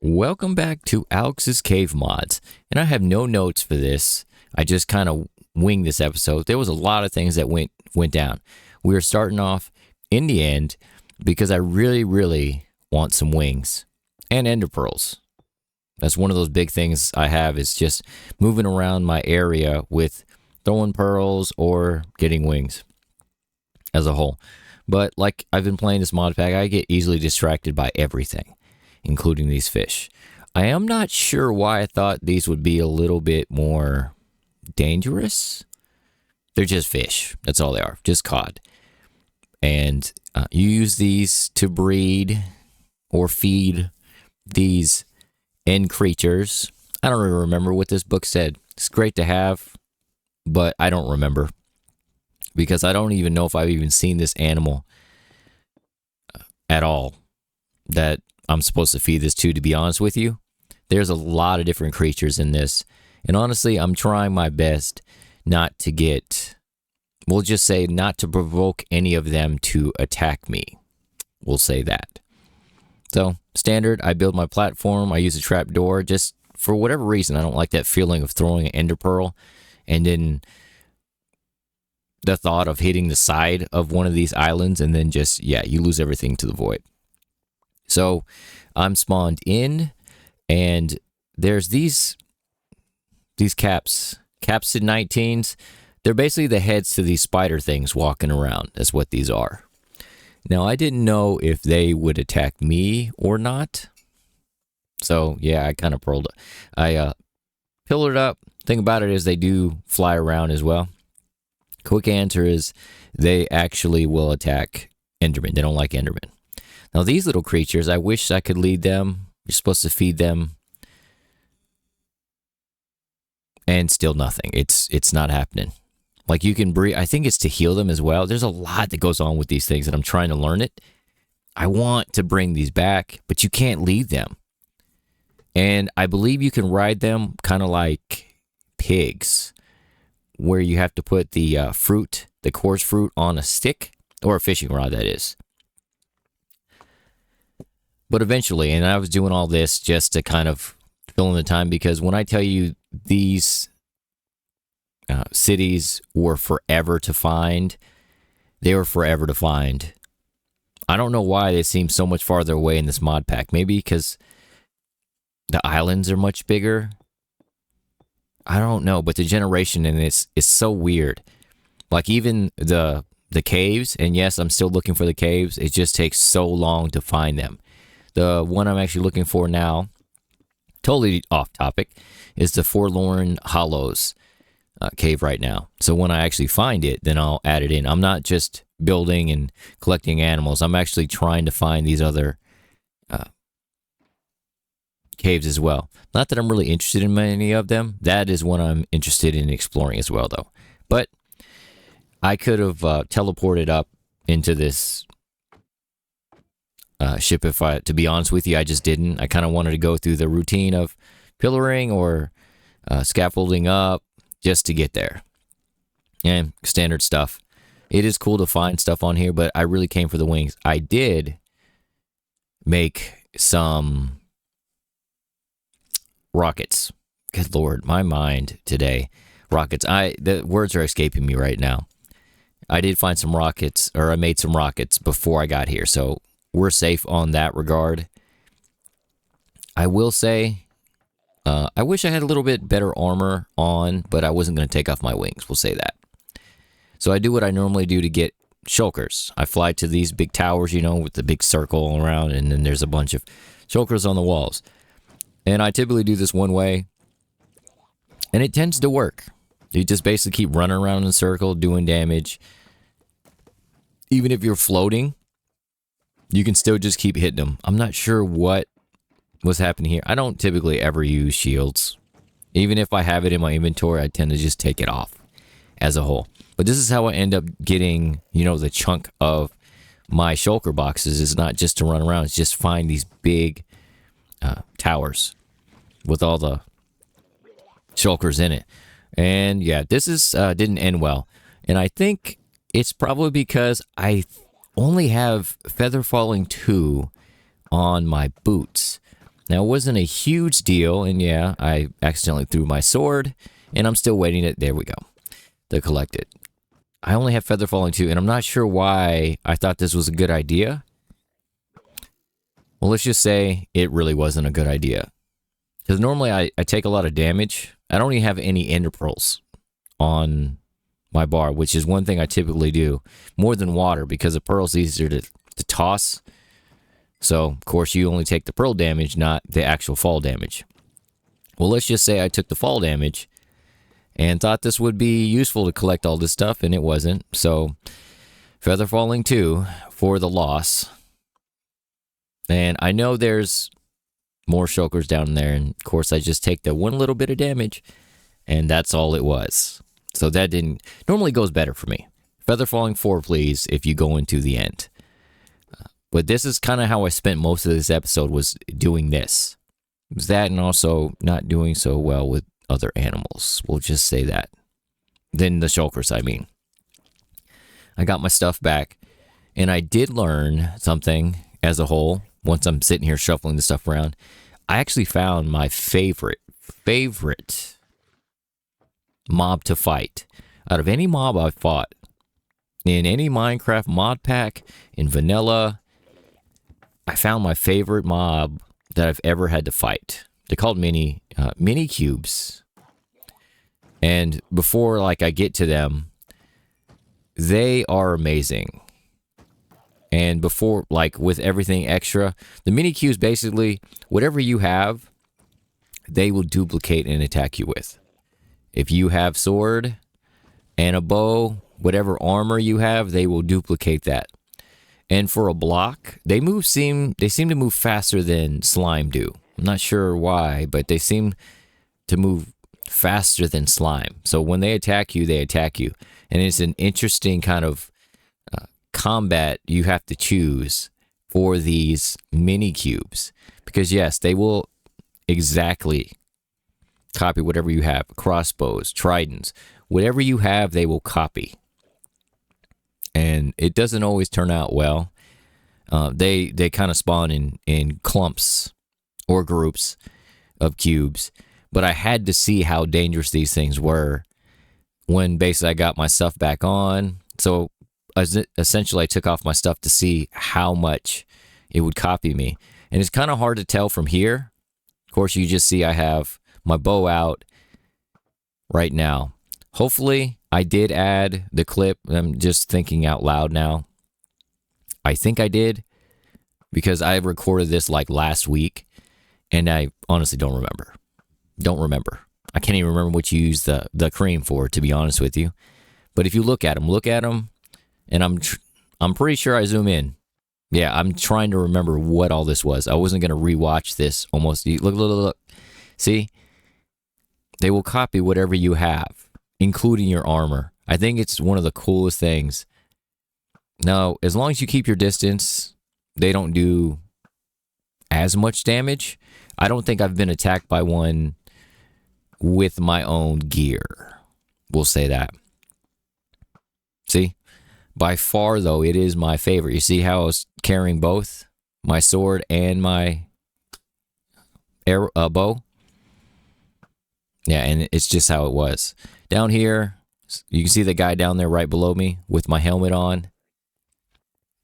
Welcome back to Alex's Cave Mods. And I have no notes for this. I just kind of winged this episode. There was a lot of things that went down. We were starting off in the end because I really want some wings and ender pearls. That's one of those big things I have, is just moving around my area with throwing pearls or getting wings as a whole. But like I've been playing this mod pack, I get easily distracted by everything, including these fish. I am not sure why I thought these would be a little bit more dangerous. They're just fish. That's all they are, just cod. And you use these to breed or feed these end creatures. I don't really remember what this book said. It's great to have, but I don't remember, because I don't even know if I've even seen this animal at all that I'm supposed to feed this to be honest with you. There's a lot of different creatures in this, and honestly, I'm trying my best not to get, we'll just say, not to provoke any of them to attack me. We'll say that. So, standard, I build my platform, I use a trapdoor. Just for whatever reason, I don't like that feeling of throwing an ender pearl and then the thought of hitting the side of one of these islands and then just, you lose everything to the void. So I'm spawned in, and there's these capsid 19s. They're basically the heads to these spider things walking around. That's what these are. Now, I didn't know if they would attack me or not. So, I kind of pillared up. Thing about it is they do fly around as well. Quick answer is they actually will attack Enderman. They don't like Enderman. Now, these little creatures, I wish I could lead them. You're supposed to feed them. And still nothing. It's not happening. Like, you can breed, I think it's to heal them as well. There's a lot that goes on with these things, and I'm trying to learn it. I want to bring these back, but you can't lead them. And I believe you can ride them kind of like pigs, where you have to put the fruit, the coarse fruit, on a stick, or a fishing rod, that is. But eventually, and I was doing all this just to kind of fill in the time, because when I tell you these cities were forever to find, they were forever to find. I don't know why they seem so much farther away in this mod pack. Maybe because the islands are much bigger. I don't know, but the generation in this is so weird. Like, even the caves, and yes, I'm still looking for the caves. It just takes so long to find them. The one I'm actually looking for now, totally off topic, is the Forlorn Hollows cave right now. So when I actually find it, then I'll add it in. I'm not just building and collecting animals. I'm actually trying to find these other caves as well. Not that I'm really interested in many of them. That is one I'm interested in exploring as well, though. But I could have teleported up into this ship if to be honest with you, I just didn't. I kind of wanted to go through the routine of pillaring or scaffolding up just to get there. And standard stuff. It is cool to find stuff on here, but I really came for the wings. I did make some rockets. Good Lord, my mind today. Rockets. The words are escaping me right now. I did find some rockets, or I made some rockets before I got here, so we're safe on that regard. I will say, I wish I had a little bit better armor on, but I wasn't going to take off my wings. We'll say that. So I do what I normally do to get shulkers. I fly to these big towers, with the big circle around, and then there's a bunch of shulkers on the walls. And I typically do this one way, and it tends to work. You just basically keep running around in a circle, doing damage. Even if you're floating, you can still just keep hitting them. I'm not sure what was happening here. I don't typically ever use shields. Even if I have it in my inventory, I tend to just take it off as a whole. But this is how I end up getting, the chunk of my shulker boxes. Is not just to run around. It's just find these big towers with all the shulkers in it. And this is didn't end well. And I think it's probably because I only have Feather Falling 2 on my boots. Now, it wasn't a huge deal, and yeah, I accidentally threw my sword, and I'm still waiting it. There we go. To collect it. I only have feather falling 2, and I'm not sure why I thought this was a good idea. Well, let's just say it really wasn't a good idea. Because normally I take a lot of damage. I don't even have any ender pearls on my bar, which is one thing I typically do. More than water, because a pearl's easier to toss. So, of course, you only take the pearl damage, not the actual fall damage. Well, let's just say I took the fall damage and thought this would be useful to collect all this stuff, and it wasn't. So, feather falling 2 for the loss. And I know there's more shulkers down there, and of course I just take the one little bit of damage, and that's all it was. So that didn't normally goes better for me. Feather falling 4, please, if you go into the end. But this is kind of how I spent most of this episode, was doing this. It was that, and also not doing so well with other animals. We'll just say that. Then the shulkers, I mean. I got my stuff back, and I did learn something as a whole. Once I'm sitting here shuffling the stuff around, I actually found my favorite mob to fight. Out of any mob I've fought, in any Minecraft mod pack, in vanilla, I found my favorite mob that I've ever had to fight. They're called mini cubes. And before I get to them, they are amazing. And before, with everything extra, the mini cubes, basically, whatever you have, they will duplicate and attack you with. If you have sword and a bow, whatever armor you have, they will duplicate that. And for a block, they seem to move faster than slime do. I'm not sure why, but they seem to move faster than slime. So when they attack you, And it's an interesting kind of combat you have to choose for these mini cubes, because yes, they will exactly copy whatever you have. Crossbows, tridents, whatever you have, they will copy. And it doesn't always turn out well. They kind of spawn in clumps or groups of cubes. But I had to see how dangerous these things were when basically I got my stuff back on. So essentially I took off my stuff to see how much it would copy me. And it's kind of hard to tell from here. Of course, you just see I have my bow out right now. Hopefully, I did add the clip. I'm just thinking out loud now. I think I did, because I recorded this last week, and I honestly don't remember. I can't even remember what you used the cream for, to be honest with you. But if you look at them, and I'm pretty sure I zoom in. Yeah, I'm trying to remember what all this was. I wasn't going to rewatch this almost. Look. See? They will copy whatever you have, including your armor. I think it's one of the coolest things. Now, as long as you keep your distance, they don't do as much damage. I don't think I've been attacked by one with my own gear. We'll say that. See? By far, though, it is my favorite. You see how I was carrying both? My sword and my bow? Yeah, and it's just how it was. Down here, you can see the guy down there right below me with my helmet on.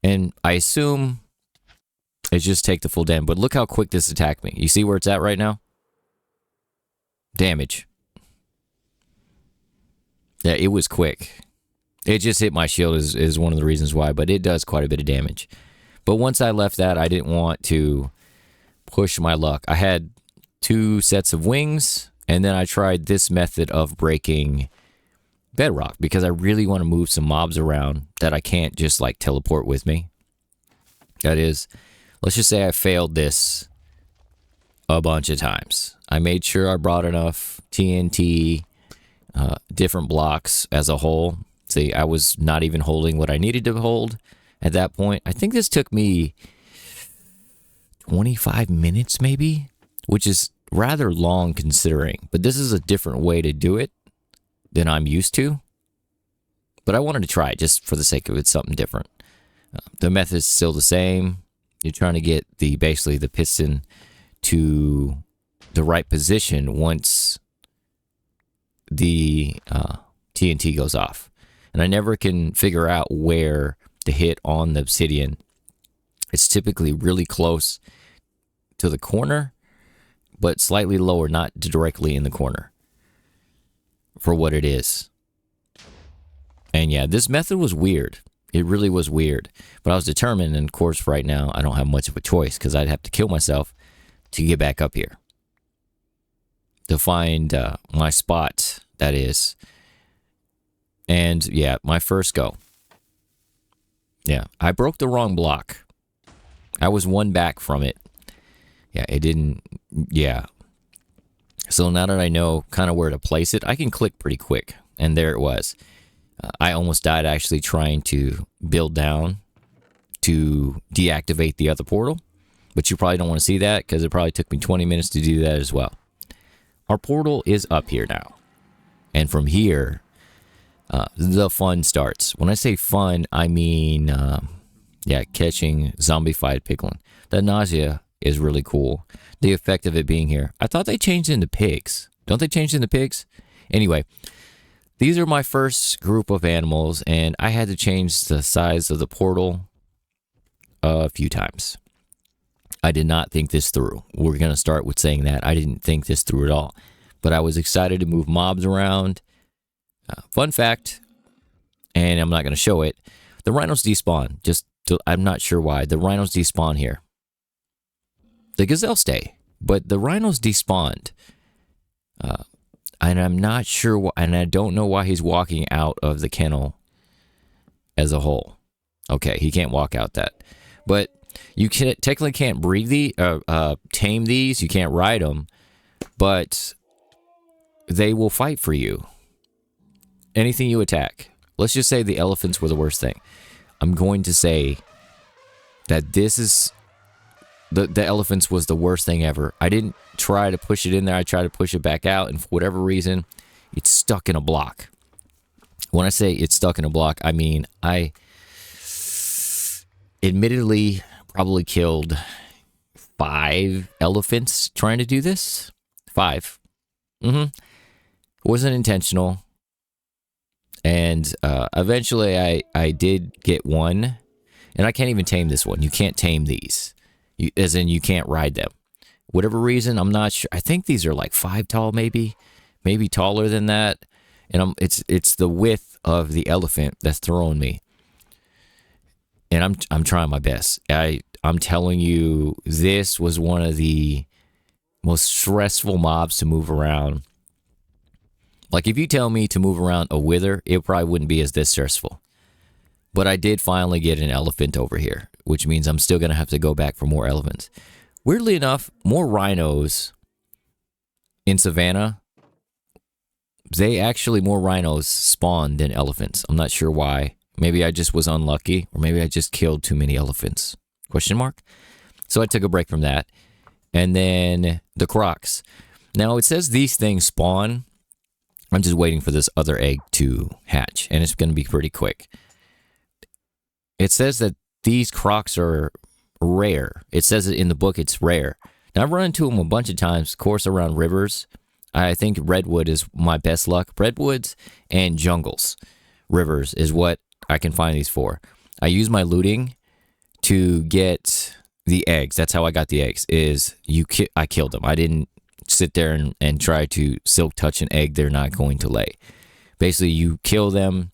And I assume it's just take the full damage. But look how quick this attacked me. You see where it's at right now? Damage. Yeah, it was quick. It just hit my shield is one of the reasons why, but it does quite a bit of damage. But once I left that, I didn't want to push my luck. I had 2 sets of wings, and then I tried this method of breaking bedrock, because I really want to move some mobs around that I can't just teleport with me. That is, let's just say I failed this a bunch of times. I made sure I brought enough TNT, different blocks as a whole. See, I was not even holding what I needed to hold at that point. I think this took me 25 minutes maybe, which is rather long considering. But this is a different way to do it than I'm used to. But I wanted to try it just for the sake of it, something different. The method's still the same. You're trying to get basically the piston to the right position once the TNT goes off. And I never can figure out where to hit on the obsidian. It's typically really close to the corner, but slightly lower, not directly in the corner for what it is. And yeah, this method was weird. It really was weird. But I was determined, and of course right now I don't have much of a choice because I'd have to kill myself to get back up here. To find my spot, that is. And yeah, my first go. Yeah, I broke the wrong block. I was one back from it. Yeah, it didn't, yeah. So now that I know kind of where to place it, I can click pretty quick. And there it was. I almost died actually trying to build down to deactivate the other portal. But you probably don't want to see that because it probably took me 20 minutes to do that as well. Our portal is up here now. And from here, the fun starts. When I say fun, I mean, yeah, catching zombified piglin. The nausea is really cool. The effect of it being here. I thought they changed into pigs. Don't they change into pigs? Anyway, these are my first group of animals, and I had to change the size of the portal a few times. I did not think this through. We're going to start with saying that. I didn't think this through at all. But I was excited to move mobs around. Fun fact, and I'm not going to show it, the rhinos despawn. I'm not sure why. The rhinos despawn here. The gazelles stay, but the rhinos despawned. And I'm not sure why, and I don't know why he's walking out of the kennel as a whole. Okay, he can't walk out that. But you technically can't breed tame these. You can't ride them, but they will fight for you. Anything you attack. Let's just say the elephants were the worst thing. I'm going to say that this is the elephants was the worst thing ever. I didn't try to push it in there. I tried to push it back out, and for whatever reason, it's stuck in a block. When I say it's stuck in a block, I mean I admittedly probably killed 5 elephants trying to do this. 5. It wasn't intentional. And eventually I did get one. And I can't even tame this one. You can't tame these. As in you can't ride them. Whatever reason, I'm not sure. I think these are like 5 tall maybe. Maybe taller than that. And it's the width of the elephant that's throwing me. And I'm trying my best. I'm telling you, this was one of the most stressful mobs to move around. Like if you tell me to move around a wither, it probably wouldn't be as this stressful. But I did finally get an elephant over here, which means I'm still going to have to go back for more elephants. Weirdly enough, more rhinos in Savannah. More rhinos spawn than elephants. I'm not sure why. Maybe I just was unlucky, or maybe I just killed too many elephants. Question mark? So I took a break from that. And then the crocs. Now it says these things spawn. I'm just waiting for this other egg to hatch, and it's going to be pretty quick. It says that these crocs are rare. It says it in the book it's rare. Now, I've run into them a bunch of times, of course, around rivers. I think redwood is my best luck. Redwoods and jungles. Rivers is what I can find these for. I use my looting to get the eggs. That's how I got the eggs, I killed them. I didn't sit there and try to silk touch an egg they're not going to lay. Basically, you kill them,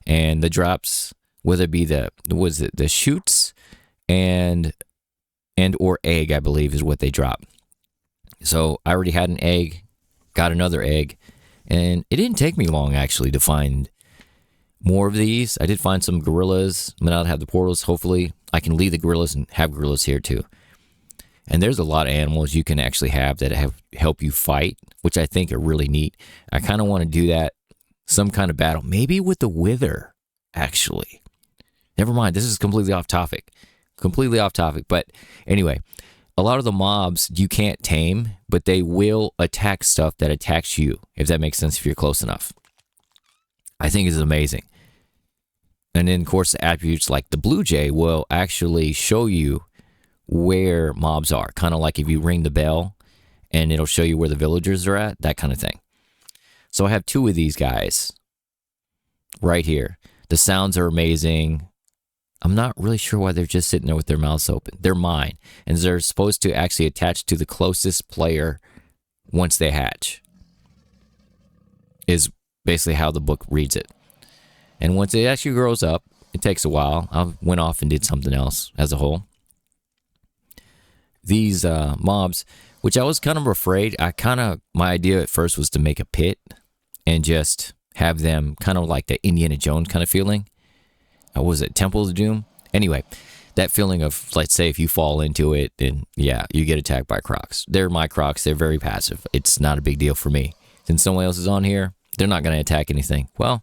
and the drops, whether it be the shoots and or egg, I believe, is what they drop. So I already had an egg, got another egg, and it didn't take me long, actually, to find more of these. I did find some gorillas, but now I have the portals. Hopefully, I can leave the gorillas and have gorillas here, too. And there's a lot of animals you can actually have that help you fight, which I think are really neat. I kind of want to do that, some kind of battle, maybe with the wither, actually. Never mind, this is completely off topic. But anyway, a lot of the mobs you can't tame, but they will attack stuff that attacks you, if that makes sense, if you're close enough. I think it's amazing. And then, of course, the attributes like the blue jay will actually show you where mobs are. Kind of like if you ring the bell and it'll show you where the villagers are at, that kind of thing. So I have 2 of these guys right here. The sounds are amazing. I'm not really sure why they're just sitting there with their mouths open. They're mine. And they're supposed to actually attach to the closest player once they hatch. Is basically how the book reads it. And once it actually grows up, it takes a while. I went off and did something else as a whole. These mobs, which I was kind of afraid. My idea at first was to make a pit and just have them kind of like the Indiana Jones kind of feeling. Was it Temple of Doom? Anyway, that feeling of, let's say, if you fall into it, then yeah, you get attacked by crocs. They're my crocs. They're very passive. It's not a big deal for me. Since someone else is on here, they're not going to attack anything. Well,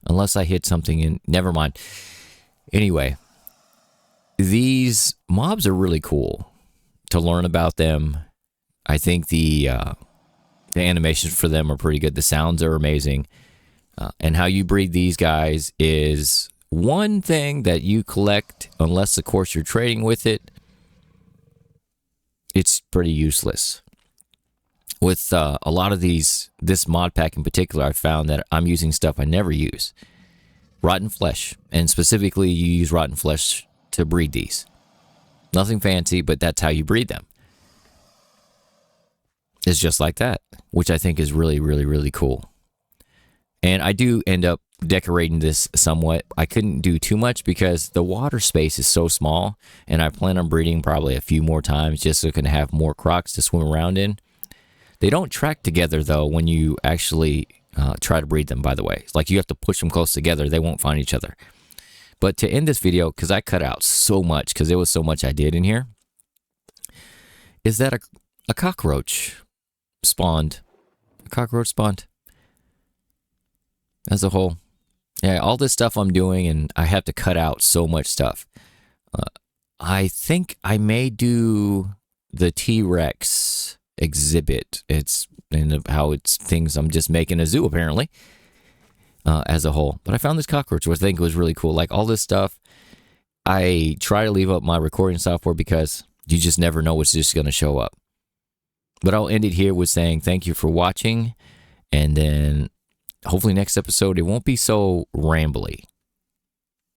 unless I hit something and never mind. Anyway, these mobs are really cool to learn about them. I think the animations for them are pretty good. The sounds are amazing. And how you breed these guys is one thing that you collect, unless of course you're trading with it. It's pretty useless. With a lot of this mod pack in particular, I found that I'm using stuff I never use. Rotten flesh. And specifically, you use rotten flesh to breed these. Nothing fancy, but that's how you breed them. It's just like that, which I think is really, really, really cool. And I do end up decorating this somewhat. I couldn't do too much because the water space is so small, and I plan on breeding probably a few more times just so I can have more crocs to swim around in. They don't track together, though, when you actually try to breed them, by the way. It's like you have to push them close together. They won't find each other. But to end this video, because I cut out so much, because there was so much I did in here, is that a cockroach spawned. A cockroach spawned. As a whole. Yeah, all this stuff I'm doing, and I have to cut out so much stuff. I think I may do the T-Rex exhibit. It's how it's things I'm just making a zoo, apparently, as a whole. But I found this cockroach, which I think was really cool. Like all this stuff, I try to leave up my recording software because you just never know what's just going to show up. But I'll end it here with saying thank you for watching, and then hopefully next episode, it won't be so rambly.